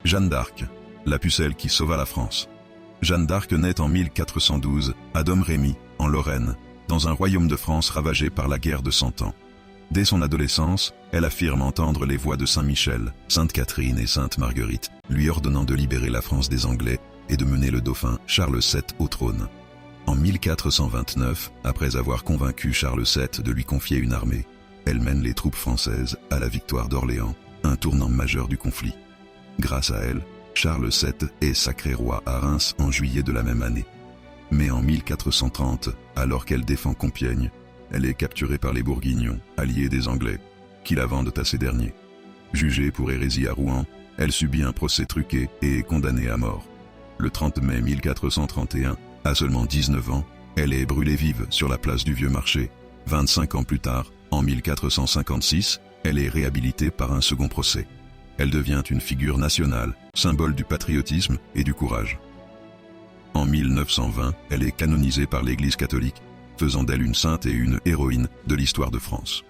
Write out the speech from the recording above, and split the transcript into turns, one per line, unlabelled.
Jeanne d'Arc, la pucelle qui sauva la France. Jeanne d'Arc naît en 1412, à Domrémy, en Lorraine, dans un royaume de France ravagé par la guerre de Cent Ans. Dès son adolescence, elle affirme entendre les voix de Saint Michel, Sainte Catherine et Sainte Marguerite, lui ordonnant de libérer la France des Anglais et de mener le dauphin Charles VII au trône. En 1429, après avoir convaincu Charles VII de lui confier une armée, elle mène les troupes françaises à la victoire d'Orléans, un tournant majeur du conflit. Grâce à elle, Charles VII est sacré roi à Reims en juillet de la même année. Mais en 1430, alors qu'elle défend Compiègne, elle est capturée par les Bourguignons, alliés des Anglais, qui la vendent à ces derniers. Jugée pour hérésie à Rouen, elle subit un procès truqué et est condamnée à mort. Le 30 mai 1431, à seulement 19 ans, elle est brûlée vive sur la place du Vieux Marché. 25 ans plus tard, en 1456, elle est réhabilitée par un second procès. Elle devient une figure nationale, symbole du patriotisme et du courage. En 1920, elle est canonisée par l'Église catholique, faisant d'elle une sainte et une héroïne de l'histoire de France.